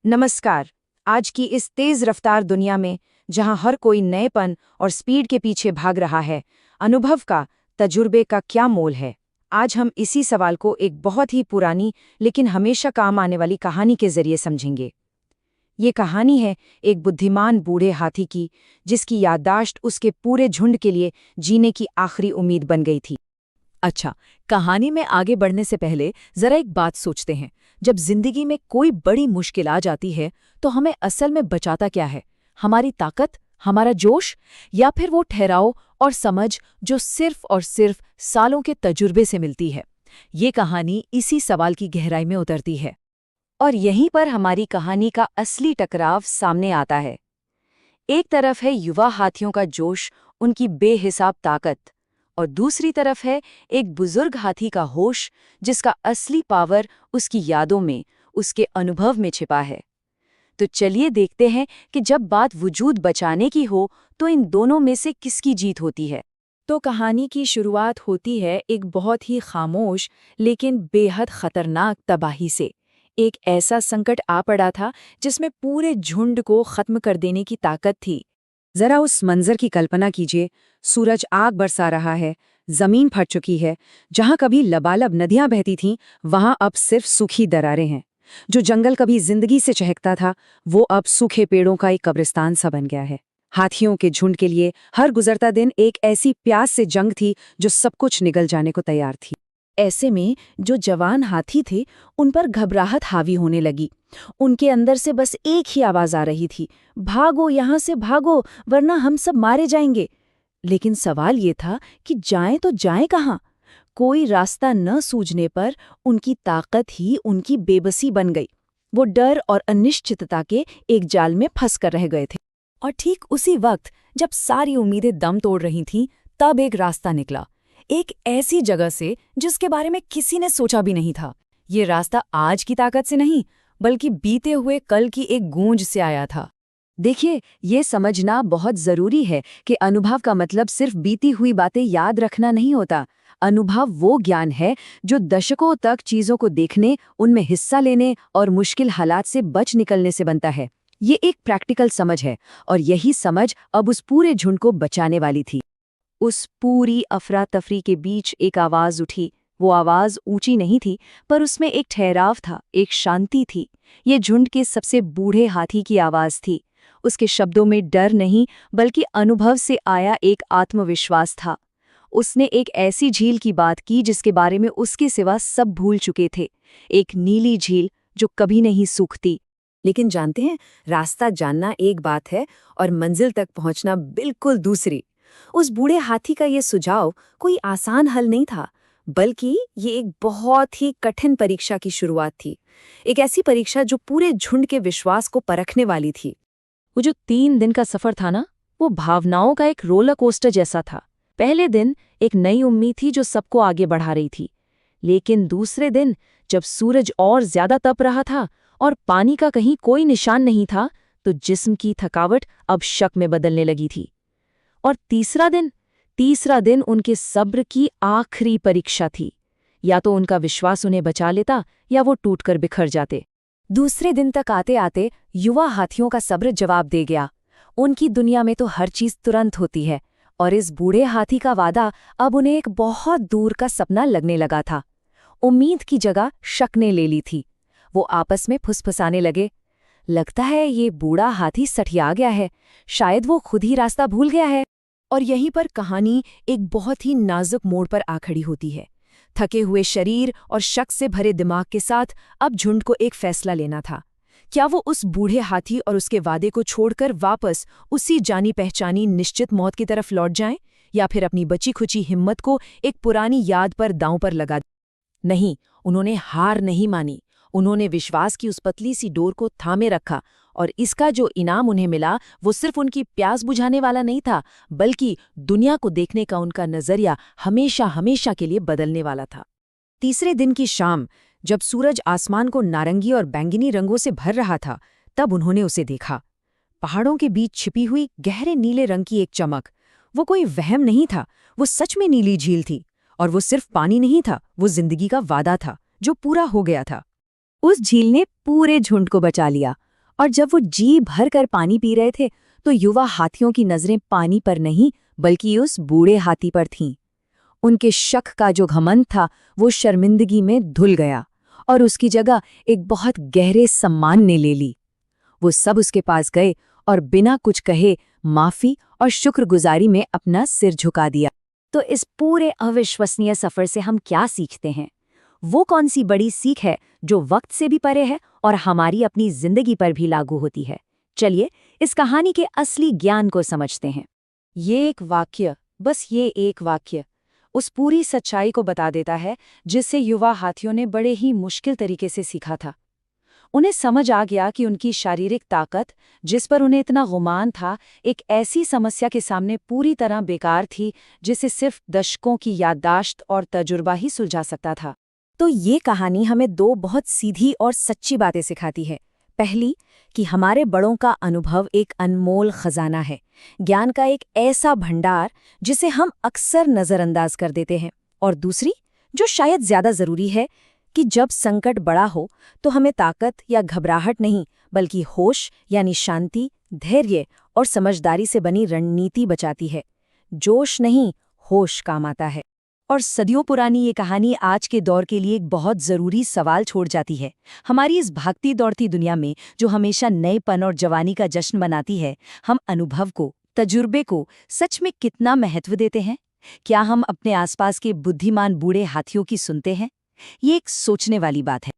नमस्कार। आज की इस तेज रफ्तार दुनिया में जहां हर कोई नएपन और स्पीड के पीछे भाग रहा है, अनुभव का, तजुर्बे का क्या मोल है? आज हम इसी सवाल को एक बहुत ही पुरानी लेकिन हमेशा काम आने वाली कहानी के जरिए समझेंगे। ये कहानी है एक बुद्धिमान बूढ़े हाथी की, जिसकी याददाश्त उसके पूरे झुंड के लिए जीने की आखिरी उम्मीद बन गई थी। अच्छा, कहानी में आगे बढ़ने से पहले जरा एक बात सोचते हैं। जब जिंदगी में कोई बड़ी मुश्किल आ जाती है तो हमें असल में बचाता क्या है? हमारी ताकत, हमारा जोश, या फिर वो ठहराव और समझ जो सिर्फ और सिर्फ सालों के तजुर्बे से मिलती है? ये कहानी इसी सवाल की गहराई में उतरती है। और यहीं पर हमारी कहानी का असली टकराव सामने आता है। एक तरफ है युवा हाथियों का जोश, उनकी बेहिसाब ताकत, और दूसरी तरफ है एक बुजुर्ग हाथी का होश, जिसका असली पावर उसकी यादों में, उसके अनुभव में छिपा है। तो चलिए देखते हैं कि जब बात वजूद बचाने की हो तो इन दोनों में से किसकी जीत होती है। तो कहानी की शुरुआत होती है एक बहुत ही खामोश लेकिन बेहद खतरनाक तबाही से। एक ऐसा संकट आ पड़ा था जिसमें पूरे झुंड को खत्म कर देने की ताकत थी। जरा उस मंजर की कल्पना कीजिए। सूरज आग बरसा रहा है, जमीन फट चुकी है। जहां कभी लबालब नदियां बहती थीं, वहां अब सिर्फ सूखी दरारें हैं। जो जंगल कभी जिंदगी से चहकता था, वो अब सूखे पेड़ों का एक कब्रिस्तान सा बन गया है। हाथियों के झुंड के लिए हर गुजरता दिन एक ऐसी प्यास से जंग थी जो सब कुछ निगल जाने को तैयार थी। ऐसे में जो जवान हाथी थे, उन पर घबराहट हावी होने लगी। उनके अंदर से बस एक ही आवाज आ रही थी, भागो यहां से भागो, वरना हम सब मारे जाएंगे। लेकिन सवाल ये था कि जाएं तो जाएं कहाँ? कोई रास्ता न सूझने पर उनकी ताकत ही उनकी बेबसी बन गई। वो डर और अनिश्चितता के एक जाल में फंस कर रह गए थे। और ठीक उसी वक्त जब सारी उम्मीदें दम तोड़ रही थीं, तब एक रास्ता निकला, एक ऐसी जगह से जिसके बारे में किसी ने सोचा भी नहीं था। ये रास्ता आज की ताकत से नहीं, बल्कि बीते हुए कल की एक गूंज से आया था। देखिए, ये समझना बहुत जरूरी है कि अनुभव का मतलब सिर्फ बीती हुई बातें याद रखना नहीं होता। अनुभव वो ज्ञान है जो दशकों तक चीजों को देखने, उनमें हिस्सा लेने और मुश्किल हालात से बच निकलने से बनता है। ये एक प्रैक्टिकल समझ है, और यही समझ अब उस पूरे झुंड को बचाने वाली थी। उस पूरी अफरा तफरी के बीच एक आवाज उठी। वो आवाज ऊंची नहीं थी, पर उसमें एक ठहराव था, एक शांति थी। ये झुंड के सबसे बूढ़े हाथी की आवाज थी। उसके शब्दों में डर नहीं, बल्कि अनुभव से आया एक आत्मविश्वास था। उसने एक ऐसी झील की बात की जिसके बारे में उसके सिवा सब भूल चुके थे। एक नीली झील जो कभी नहीं सूखती। लेकिन जानते हैं, रास्ता जानना एक बात है और मंजिल तक पहुंचना बिल्कुल दूसरी। उस बूढ़े हाथी का ये सुझाव कोई आसान हल नहीं था, बल्कि ये एक बहुत ही कठिन परीक्षा की शुरुआत थी। एक ऐसी परीक्षा जो पूरे झुंड के विश्वास को परखने वाली थी। वो जो 3 दिन का सफर था ना, वो भावनाओं का एक रोलर कोस्टर जैसा था। पहले दिन एक नई उम्मीद थी जो सबको आगे बढ़ा रही थी। लेकिन दूसरे दिन, जब सूरज और ज्यादा तप रहा था और पानी का कहीं कोई निशान नहीं था, तो जिस्म की थकावट अब शक में बदलने लगी थी। और तीसरा दिन उनके सब्र की आखिरी परीक्षा थी। या तो उनका विश्वास उन्हें बचा लेता, या वो टूटकर बिखर जाते। दूसरे दिन तक आते आते युवा हाथियों का सब्र जवाब दे गया। उनकी दुनिया में तो हर चीज तुरंत होती है, और इस बूढ़े हाथी का वादा अब उन्हें एक बहुत दूर का सपना लगने लगा था। उम्मीद की जगह शक ने ले ली थी। वो आपस में फुसफुसाने लगे, लगता है ये बूढ़ा हाथी सठिया गया है, शायद वो खुद ही रास्ता भूल गया है। और यहीं पर कहानी एक बहुत ही नाजुक मोड़ पर आ खड़ी होती है। थके हुए शरीर और शक से भरे दिमाग के साथ अब झुंड को एक फैसला लेना था। क्या वो उस बूढ़े हाथी और उसके वादे को छोड़कर वापस उसी जानी पहचानी निश्चित मौत की तरफ लौट जाएं, या फिर अपनी बची खुची हिम्मत को एक पुरानी याद पर दांव पर लगा? नहीं, उन्होंने हार नहीं मानी। उन्होंने विश्वास की उस पतली सी डोर को थामे रखा, और इसका जो इनाम उन्हें मिला वो सिर्फ उनकी प्यास बुझाने वाला नहीं था, बल्कि दुनिया को देखने का उनका नजरिया हमेशा हमेशा के लिए बदलने वाला था। तीसरे दिन की शाम, जब सूरज आसमान को नारंगी और बैंगनी रंगों से भर रहा था, तब उन्होंने उसे देखा। पहाड़ों के बीच छिपी हुई गहरे नीले रंग की एक चमक। वो कोई वहम नहीं था, वो सच में नीली झील थी। और वो सिर्फ पानी नहीं था, वो जिंदगी का वादा था जो पूरा हो गया था। उस झील ने पूरे झुंड को बचा लिया। और जब वो जी भर कर पानी पी रहे थे तो युवा हाथियों की नजरें पानी पर नहीं बल्कि उस बूढ़े हाथी पर थीं। उनके शक का जो घमंड था वो शर्मिंदगी में धुल गया और उसकी जगह एक बहुत गहरे सम्मान ने ले ली। वो सब उसके पास गए और बिना कुछ कहे माफी और शुक्रगुजारी में अपना सिर झुका दिया। तो इस पूरे अविश्वसनीय सफर से हम क्या सीखते हैं? वो कौन सी बड़ी सीख है जो वक्त से भी परे है और हमारी अपनी जिंदगी पर भी लागू होती है? चलिए इस कहानी के असली ज्ञान को समझते हैं। ये एक वाक्य, बस ये एक वाक्य उस पूरी सच्चाई को बता देता है जिससे युवा हाथियों ने बड़े ही मुश्किल तरीके से सीखा था। उन्हें समझ आ गया कि उनकी शारीरिक ताकत, जिस पर उन्हें इतना गुमान था, एक ऐसी समस्या के सामने पूरी तरह बेकार थी जिसे सिर्फ दशकों की याददाश्त और तजुर्बा ही सुलझा सकता था। तो ये कहानी हमें दो बहुत सीधी और सच्ची बातें सिखाती है। पहली, कि हमारे बड़ों का अनुभव एक अनमोल खजाना है, ज्ञान का एक ऐसा भंडार जिसे हम अक्सर नज़रअंदाज कर देते हैं। और दूसरी, जो शायद ज़्यादा ज़रूरी है, कि जब संकट बड़ा हो तो हमें ताकत या घबराहट नहीं बल्कि होश यानी शांति, धैर्य और समझदारी से बनी रणनीति बचाती है। जोश नहीं, होश काम आता है। और सदियों पुरानी ये कहानी आज के दौर के लिए एक बहुत ज़रूरी सवाल छोड़ जाती है। हमारी इस भागती दौड़ती दुनिया में जो हमेशा नएपन और जवानी का जश्न मनाती है, हम अनुभव को, तजुर्बे को सच में कितना महत्व देते हैं? क्या हम अपने आसपास के बुद्धिमान बूढ़े हाथियों की सुनते हैं? ये एक सोचने वाली बात है।